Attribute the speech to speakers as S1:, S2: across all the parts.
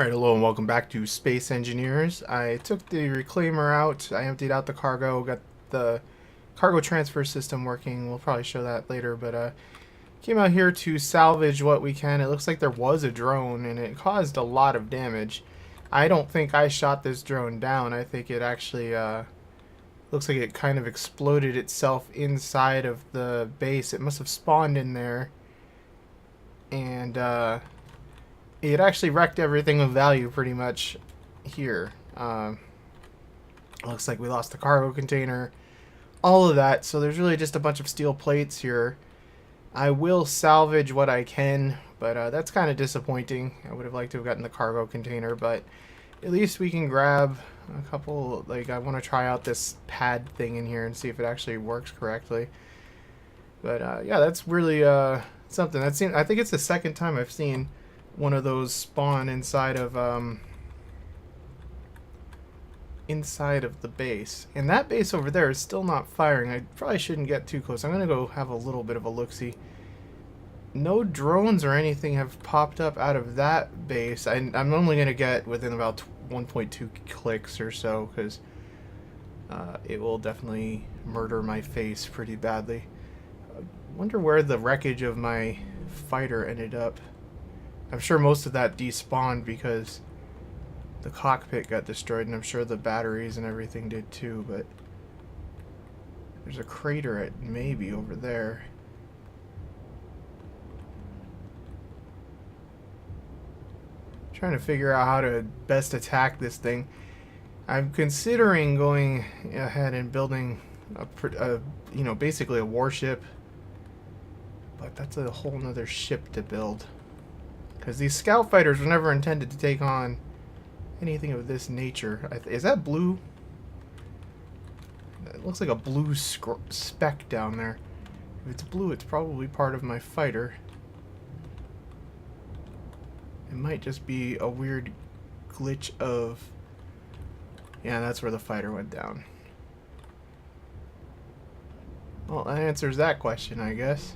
S1: Alright, hello and welcome back to Space Engineers. I took the reclaimer out, I emptied out the cargo, got the cargo transfer system working. We'll probably show that later, but came out here to salvage what we can. It looks like there was a drone and it caused a lot of damage. I don't think I shot this drone down. I think it actually looks like it kind of exploded itself inside of the base. It must have spawned in there and it actually wrecked everything of value pretty much here. Looks like we lost the cargo container, all of that. So there's really just a bunch of steel plates here. I will salvage what I can, but that's kind of disappointing. I would have liked to have gotten the cargo container, but at least we can grab a couple. Like, I want to try out this pad thing in here and see if it actually works correctly. But yeah, that's really something. I think it's the second time I've seen one of those spawn inside of the base. And that base over there is still not firing. I probably shouldn't get too close. I'm going to go have a little bit of a look-see. No drones or anything have popped up out of that base. I'm only going to get within about 1.2 clicks or so, because it will definitely murder my face pretty badly. I wonder where the wreckage of my fighter ended up. I'm sure most of that despawned because the cockpit got destroyed, and I'm sure the batteries and everything did too, but there's a crater at maybe over there. Trying to figure out how to best attack this thing. I'm considering going ahead and building basically a warship, but that's a whole nother ship to build. Because these scout fighters were never intended to take on anything of this nature. Is that blue? It looks like a blue speck down there. If it's blue, it's probably part of my fighter. It might just be a weird glitch of... Yeah, that's where the fighter went down. Well, that answers that question, I guess.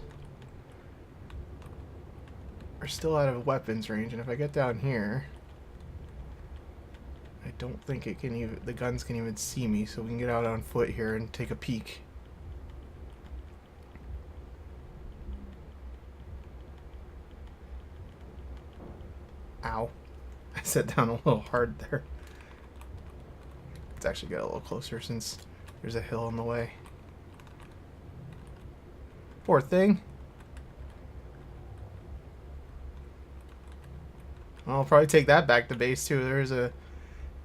S1: We're still out of weapons range, and if I get down here, I don't think it can even, the guns can even see me, so we can get out on foot here and take a peek. Ow. I sat down a little hard there. Let's actually get a little closer since there's a hill in the way. Poor thing. I'll probably take that back to base too. There's a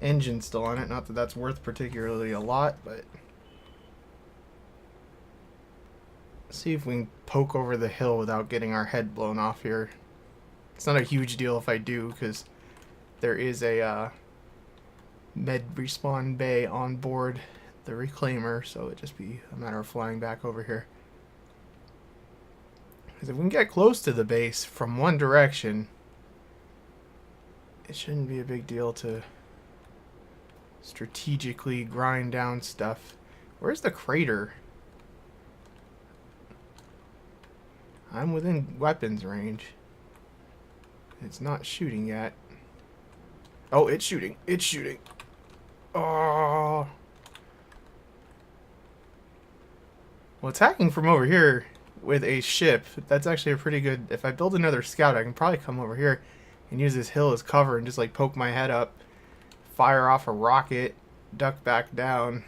S1: engine still on it. Not that that's worth particularly a lot, but see if we can poke over the hill without getting our head blown off here. It's not a huge deal if I do, because there is a med respawn bay on board the reclaimer, so it'd just be a matter of flying back over here. Because if we can get close to the base from one direction, it shouldn't be a big deal to strategically grind down stuff. Where's the crater? I'm within weapons range. It's not shooting yet. Oh, it's shooting. It's shooting. Oh. Well, attacking from over here with a ship, that's actually a pretty good... If I build another scout, I can probably come over here and use this hill as cover and just like poke my head up, fire off a rocket, duck back down.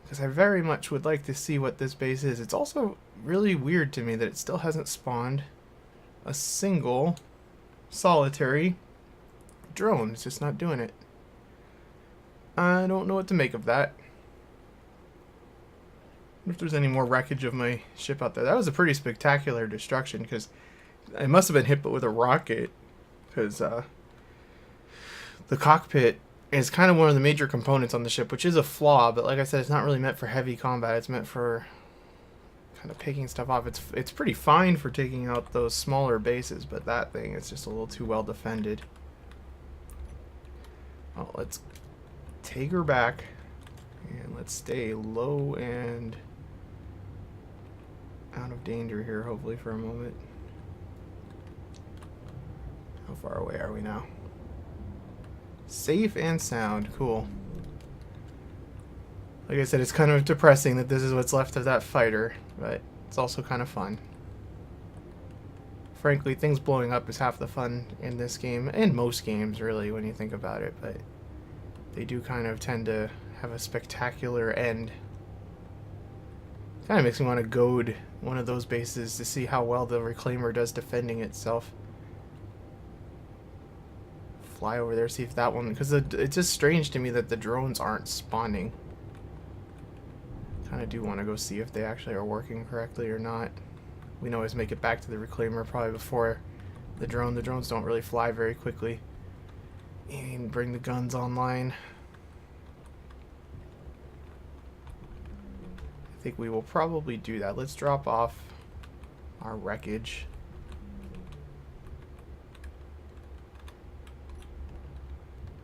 S1: Because I very much would like to see what this base is. It's also really weird to me that it still hasn't spawned a single solitary drone. It's just not doing it. I don't know what to make of that. I wonder if there's any more wreckage of my ship out there. That was a pretty spectacular destruction, because it must have been hit with a rocket, because the cockpit is kind of one of the major components on the ship, which is a flaw, but like I said, it's not really meant for heavy combat. It's meant for kind of picking stuff off. It's pretty fine for taking out those smaller bases, but that thing is just a little too well defended. Well, let's take her back, and let's stay low and out of danger here, hopefully, for a moment. How far away are we now? Safe and sound. Cool. Like I said, it's kind of depressing that this is what's left of that fighter, but it's also kind of fun. Frankly, things blowing up is half the fun in this game, and most games, really, when you think about it, but they do kind of tend to have a spectacular end. Kind of makes me want to goad one of those bases to see how well the Reclaimer does defending itself. Fly over there, see if that one, because it's just strange to me that the drones aren't spawning. Kind of do want to go see if they actually are working correctly or not. We can always make it back to the Reclaimer probably before the drone. The drones don't really fly very quickly. And bring the guns online. I think we will probably do that. Let's drop off our wreckage.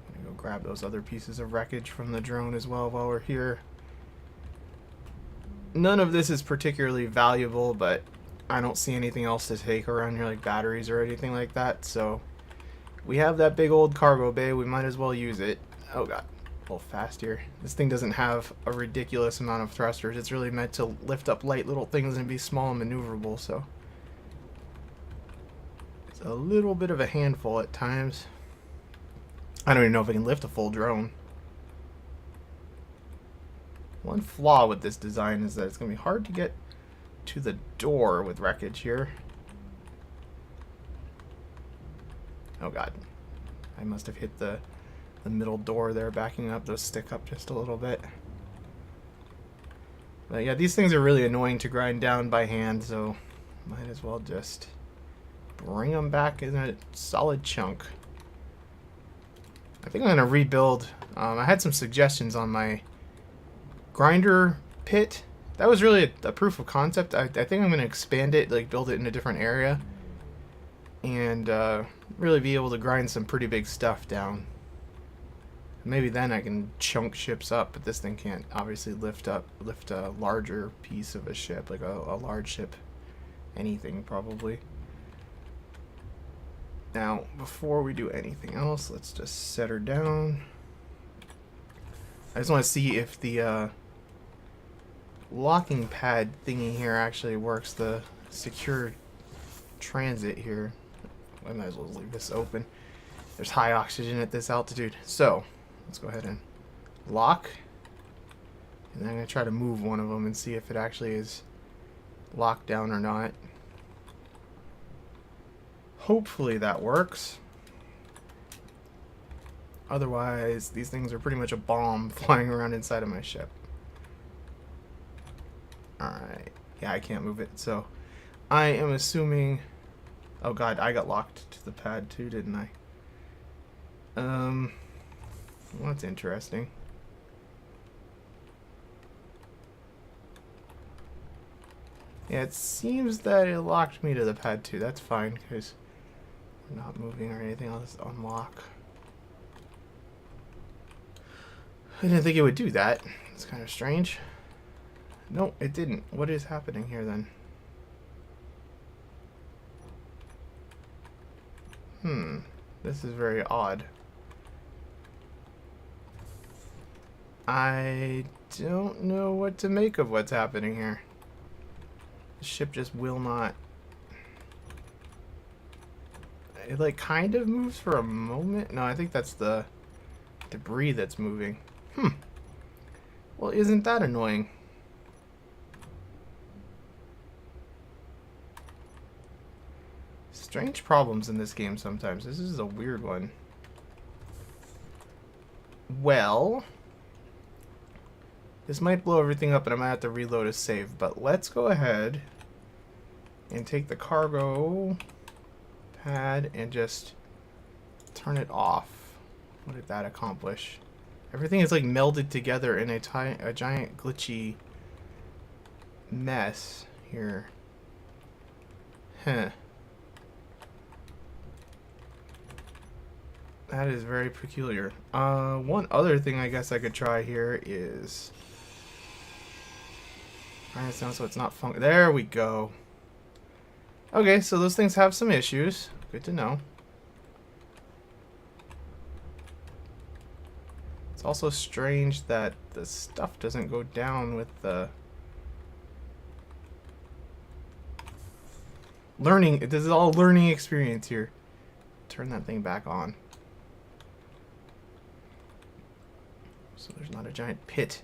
S1: I'm gonna go grab those other pieces of wreckage from the drone as well while we're here. None of this is particularly valuable, but I don't see anything else to take around here, like batteries or anything like that, so we have that big old cargo bay, we might as well use it. Oh god, a little fast here. This thing doesn't have a ridiculous amount of thrusters. It's really meant to lift up light little things and be small and maneuverable, so it's a little bit of a handful at times. I don't even know if I can lift a full drone. One flaw with this design is that it's going to be hard to get to the door with wreckage here. Oh god. I must have hit the middle door there, backing up. Those stick up just a little bit. But yeah, these things are really annoying to grind down by hand, so might as well just bring them back in a solid chunk. I think I'm going to rebuild. I had some suggestions on my grinder pit. That was really a proof of concept. I think I'm going to expand it, like build it in a different area, and really be able to grind some pretty big stuff down. Maybe then I can chunk ships up, but this thing can't obviously lift a larger piece of a ship, like a large ship, anything probably. Now, before we do anything else, let's just set her down. I just want to see if the locking pad thingy here actually works, the secure transit here. I might as well leave this open. There's high oxygen at this altitude. So, let's go ahead and lock. And then I'm going to try to move one of them and see if it actually is locked down or not. Hopefully that works. Otherwise, these things are pretty much a bomb flying around inside of my ship. Alright. Yeah, I can't move it. So, I am assuming... Oh god, I got locked to the pad too, didn't I? Well, that's interesting. Yeah, it seems that it locked me to the pad too. That's fine, because we're not moving or anything. I'll just unlock. I didn't think it would do that. It's kind of strange. No, it didn't. What is happening here then? This is very odd. I don't know what to make of what's happening here. The ship just will not... It like kind of moves for a moment. No, I think that's the debris that's moving. Well, isn't that annoying? Strange problems in this game sometimes. This is a weird one. Well, this might blow everything up and I might have to reload a save, but let's go ahead and take the cargo pad and just turn it off. What did that accomplish? Everything is like melded together in a giant glitchy mess here. Huh. That is very peculiar. One other thing I guess I could try here is... Alright, so it's not fun. There we go. Okay, so those things have some issues. Good to know. It's also strange that the stuff doesn't go down with the learning. This is all learning experience here. Turn that thing back on. So there's not a giant pit.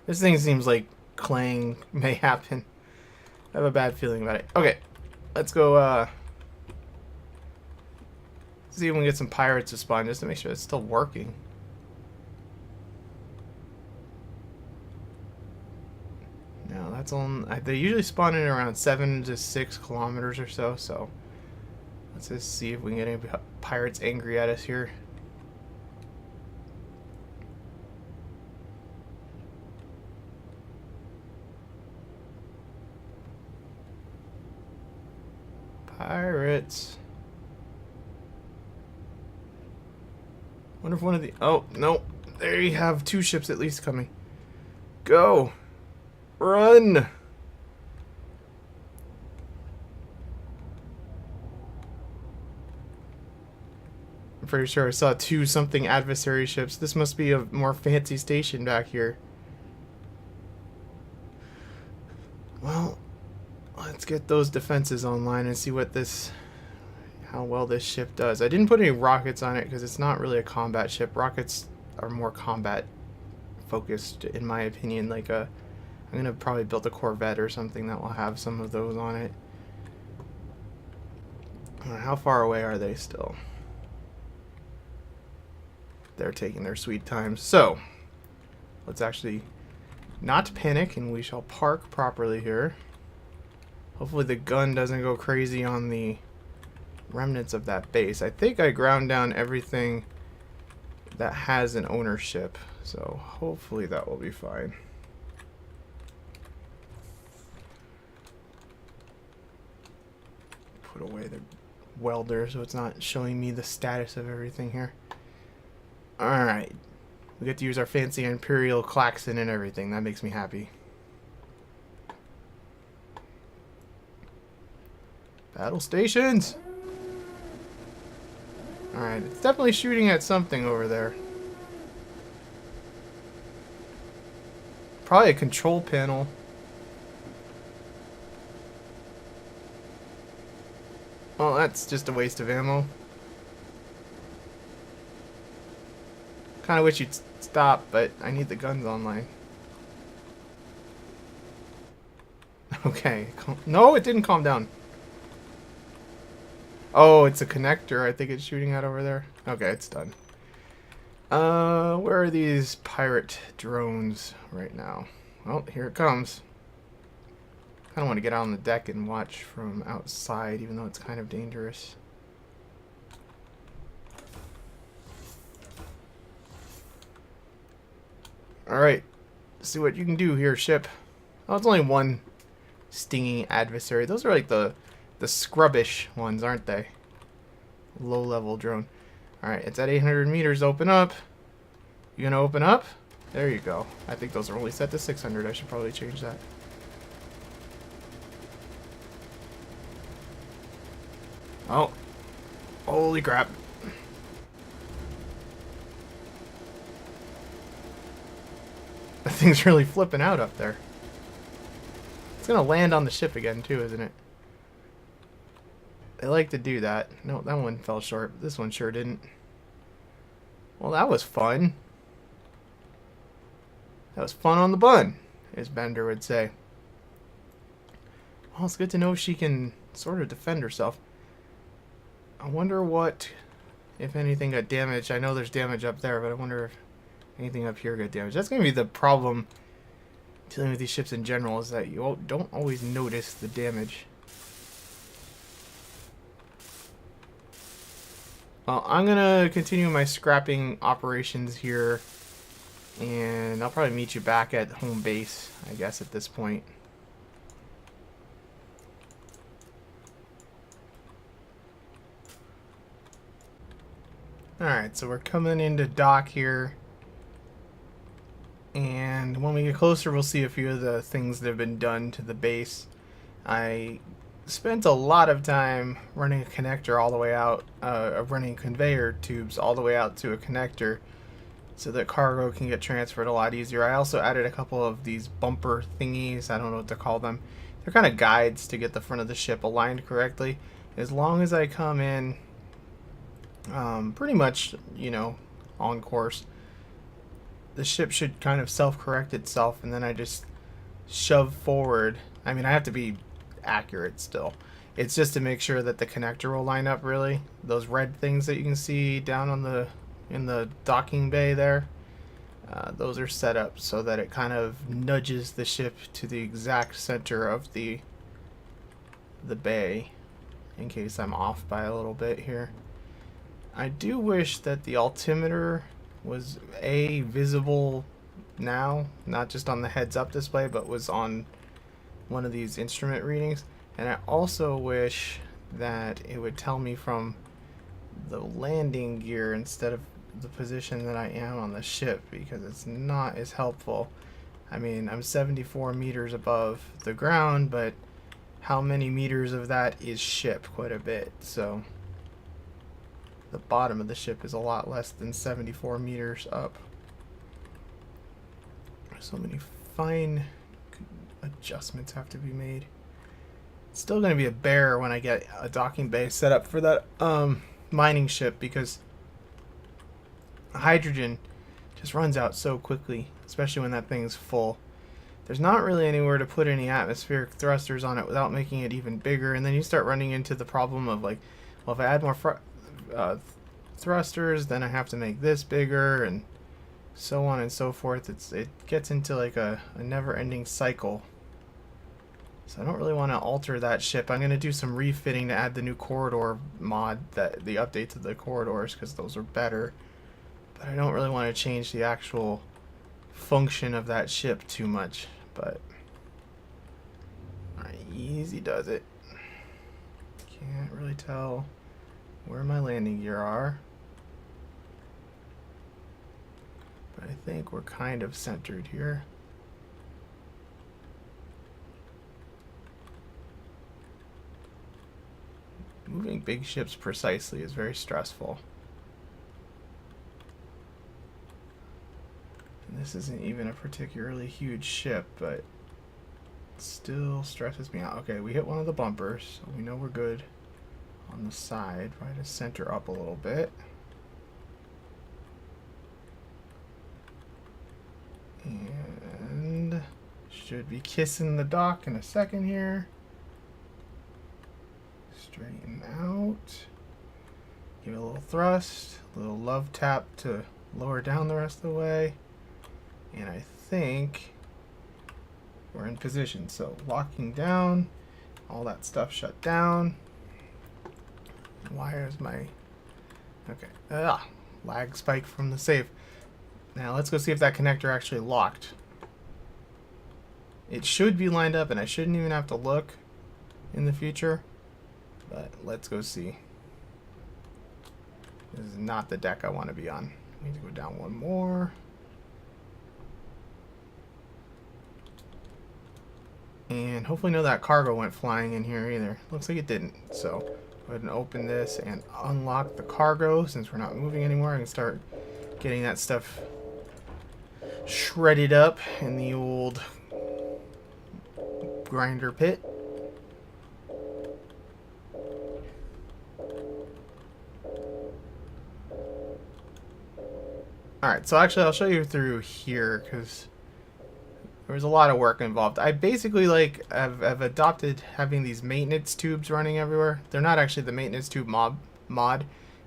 S1: This thing seems like clang may happen. I have a bad feeling about it. Okay, let's go see if we can get some pirates to spawn just to make sure it's still working. No, that's on. They usually spawn in around 7 to 6 kilometers or so. So let's just see if we can get any pirates angry at us here. Pirates. Wonder if one of the... Oh, no. There you have 2 ships at least coming. Go. Run. I'm pretty sure I saw 2 something adversary ships. This must be a more fancy station back here. Well, let's get those defenses online and see what this... how well this ship does. I didn't put any rockets on it because it's not really a combat ship. Rockets are more combat focused in my opinion. Like I'm gonna probably build a Corvette or something that will have some of those on it. How far away are they still? They're taking their sweet time. So let's actually not panic and we shall park properly here. Hopefully the gun doesn't go crazy on the remnants of that base. I think I ground down everything that has an ownership, so hopefully that will be fine. Put away the welder so it's not showing me the status of everything here. Alright, we get to use our fancy Imperial klaxon and everything. That makes me happy. Battle stations! Alright, it's definitely shooting at something over there. Probably a control panel. Well, that's just a waste of ammo. Kind of wish you'd stop, but I need the guns online. Okay. No, it didn't calm down. Oh, it's a connector I think it's shooting at over there. Okay, it's done. Where are these pirate drones right now? Oh, here it comes. I don't want to get out on the deck and watch from outside, even though it's kind of dangerous. Alright, see what you can do here, ship. Oh, it's only one stinging adversary. Those are like the scrubbish ones, aren't they? Low-level drone. Alright, it's at 800 meters. Open up. You gonna open up? There you go. I think those are only set to 600. I should probably change that. Oh. Holy crap. That thing's really flipping out up there. It's gonna land on the ship again too, isn't it? They like to do that. No, that one fell short. This one sure didn't. Well, that was fun. That was fun on the bun, as Bender would say. Well, it's good to know she can sort of defend herself. I wonder what, if anything, got damaged. I know there's damage up there, but I wonder if anything up here got damaged. That's going to be the problem dealing with these ships in general, is that you don't always notice the damage. Well, I'm going to continue my scrapping operations here, and I'll probably meet you back at home base, I guess, at this point. Alright, so we're coming into dock here, and when we get closer we'll see a few of the things that have been done to the base. I spent a lot of time running a connector all the way out, running conveyor tubes all the way out to a connector so that cargo can get transferred a lot easier. I also added a couple of these bumper thingies, I don't know what to call them. They're kind of guides to get the front of the ship aligned correctly. As long as I come in pretty much, you know, on course, the ship should kind of self-correct itself, and then I just shove forward. I mean, I have to be accurate still. It's just to make sure that the connector will line up really. Those red things that you can see down on the in the docking bay there, those are set up so that it kind of nudges the ship to the exact center of the bay, in case I'm off by a little bit here. I do wish that the altimeter was visible now, not just on the heads up display, but was on one of these instrument readings. And I also wish that it would tell me from the landing gear instead of the position that I am on the ship, because it's not as helpful. I mean, I'm 74 meters above the ground, but how many meters of that is ship? Quite a bit. So the bottom of the ship is a lot less than 74 meters up. So many fine adjustments have to be made. It's still going to be a bear when I get a docking bay set up for that mining ship, because hydrogen just runs out so quickly, especially when that thing's full. There's not really anywhere to put any atmospheric thrusters on it without making it even bigger, and then you start running into the problem of like, well, if I add more thrusters, then I have to make this bigger, and so on and so forth. It gets into like a never-ending cycle. So I don't really want to alter that ship. I'm going to do some refitting to add the new corridor mod, that the update to the corridors, because those are better. But I don't really want to change the actual function of that ship too much. But easy does it. Can't really tell where my landing gear are, but I think we're kind of centered here. Moving big ships precisely is very stressful. And this isn't even a particularly huge ship, but it still stresses me out. Okay, we hit one of the bumpers, so we know we're good on the side. Try to center up a little bit. And should be kissing the dock in a second here. Straighten out. Give it a little thrust, a little love tap to lower down the rest of the way. And I think we're in position. So locking down, all that stuff shut down. Why is my... Okay. Lag spike from the save. Now let's go see if that connector actually locked. It should be lined up, and I shouldn't even have to look in the future. But let's go see. This is not the deck I want to be on. I need to go down one more. And hopefully none of that cargo went flying in here either. Looks like it didn't. So go ahead and open this and unlock the cargo. Since we're not moving anymore, I can start getting that stuff shredded up in the old grinder pit. Alright, so actually I'll show you through here, because there was a lot of work involved. I basically I've adopted having these maintenance tubes running everywhere. They're not actually the maintenance tube mod.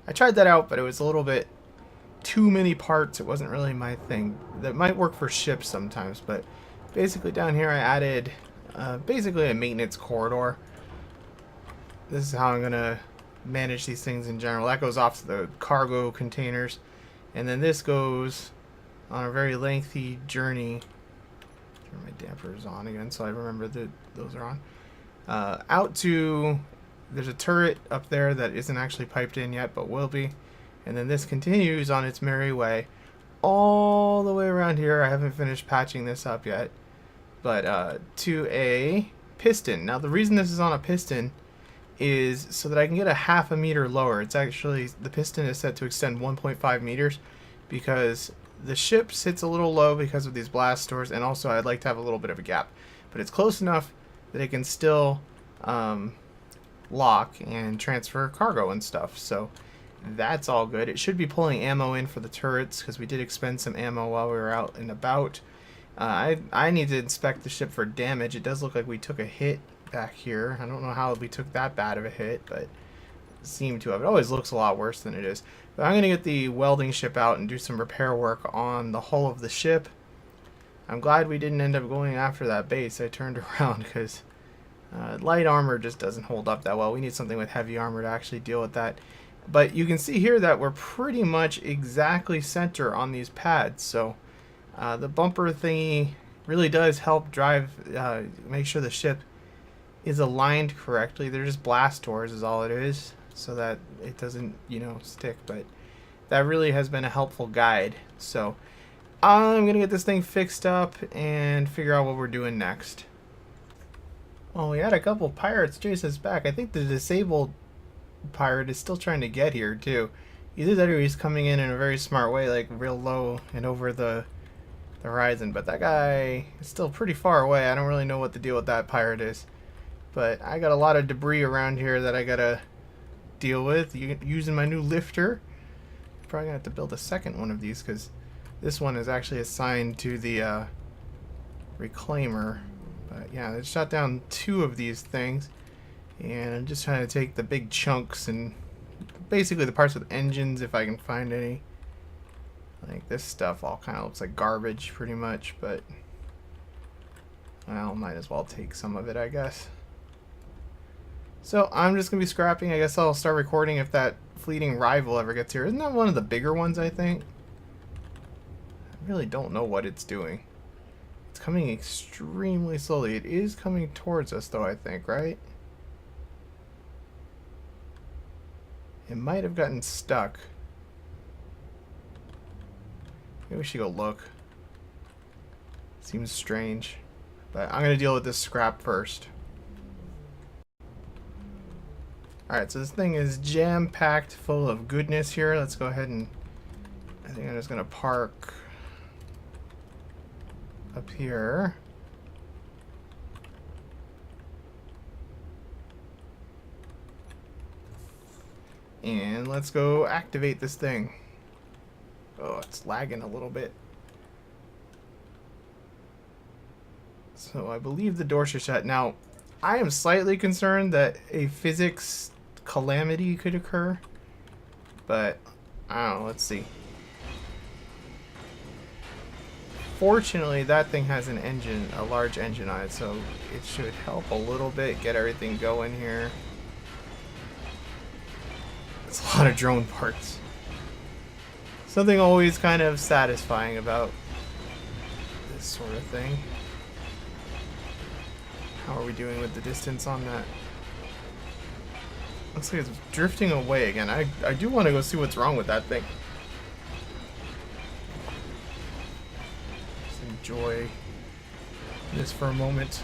S1: I tried that out, but it was a little bit too many parts. It wasn't really my thing. That might work for ships sometimes, but basically down here I added basically a maintenance corridor. This is how I'm gonna manage these things in general. That goes off to the cargo containers, and then this goes on a very lengthy journey. Turn my dampers on again so I remember that those are on. Out to, there's a turret up there that isn't actually piped in yet, but will be. And then this continues on its merry way all the way around here. I haven't finished patching this up yet, but to a piston. Now the reason this is on a piston is so that I can get a half a meter lower. It's actually, the piston is set to extend 1.5 meters because the ship sits a little low because of these blast doors, and also I'd like to have a little bit of a gap. But it's close enough that it can still lock and transfer cargo and stuff. So that's all good. It should be pulling ammo in for the turrets because we did expend some ammo while we were out and about. I need to inspect the ship for damage. It does look like we took a hit back here. I don't know how we took that bad of a hit, but it seemed to have. It always looks a lot worse than it is. But I'm going to get the welding ship out and do some repair work on the hull of the ship. I'm glad we didn't end up going after that base. I turned around because light armor just doesn't hold up that well. We need something with heavy armor to actually deal with that. But you can see here that we're pretty much exactly center on these pads. So the bumper thingy really does help drive, make sure the ship is aligned correctly. They're just blast doors is all it is, so that it doesn't, you know, stick. But that really has been a helpful guide. So I'm gonna get this thing fixed up and figure out what we're doing next. Oh, we had a couple pirates chase us back. I think the disabled pirate is still trying to get here too. Either that or he's coming in a very smart way, like real low and over the horizon. But that guy is still pretty far away. I don't really know what the deal with that pirate is. But I got a lot of debris around here that I gotta deal with using my new lifter. Probably gonna have to build a second one of these because this one is actually assigned to the reclaimer. But yeah, they shot down 2 of these things. And I'm just trying to take the big chunks and basically the parts with engines if I can find any. Like this stuff all kind of looks like garbage pretty much, but well, might as well take some of it, I guess. So I'm just going to be scrapping. I guess I'll start recording if that fleeting rival ever gets here. Isn't that one of the bigger ones, I think? I really don't know what it's doing. It's coming extremely slowly. It is coming towards us though, I think, right? It might have gotten stuck. Maybe we should go look. Seems strange. But I'm going to deal with this scrap first. Alright, so this thing is jam-packed full of goodness here. Let's go ahead and... I think I'm just going to park up here. And let's go activate this thing. Oh, it's lagging a little bit. So I believe the door should shut. Now, I am slightly concerned that a physics calamity could occur. But, I don't know, let's see. Fortunately, that thing has an engine, a large engine on it, so it should help a little bit get everything going here. It's a lot of drone parts. Something always kind of satisfying about this sort of thing. How are we doing with the distance on that? Looks like it's drifting away again. I do want to go see what's wrong with that thing. Just enjoy this for a moment.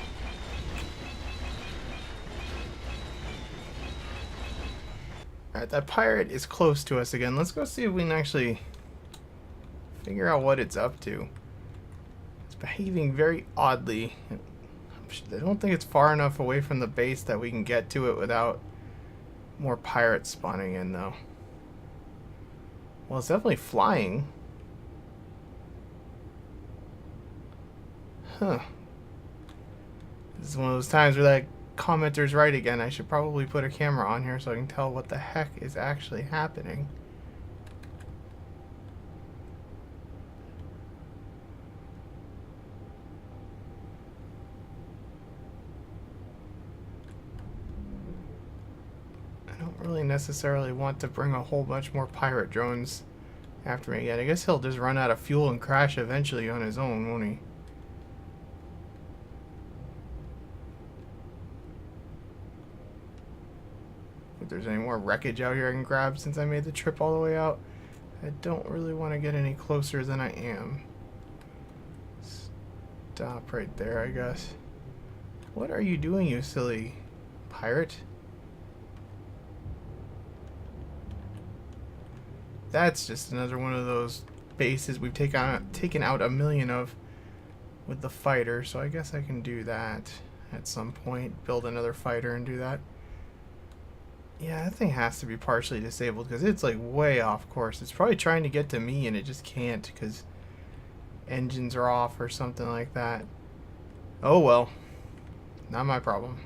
S1: Alright, that pirate is close to us again. Let's go see if we can actually figure out what it's up to. It's behaving very oddly. I don't think it's far enough away from the base that we can get to it without more pirates spawning in, though. Well, it's definitely flying. Huh. This is one of those times where that commenter's right again. I should probably put a camera on here so I can tell what the heck is actually happening. I don't really necessarily want to bring a whole bunch more pirate drones after me again. I guess he'll just run out of fuel and crash eventually on his own, won't he? If there's any more wreckage out here I can grab since I made the trip all the way out. I don't really want to get any closer than I am. Stop right there, I guess. What are you doing, you silly pirate? That's just another one of those bases we've taken out a million of with the fighter, so I guess I can do that at some point. Build another fighter and do that. Yeah, that thing has to be partially disabled because it's like way off course. It's probably trying to get to me and it just can't because engines are off or something like that. Oh well, not my problem.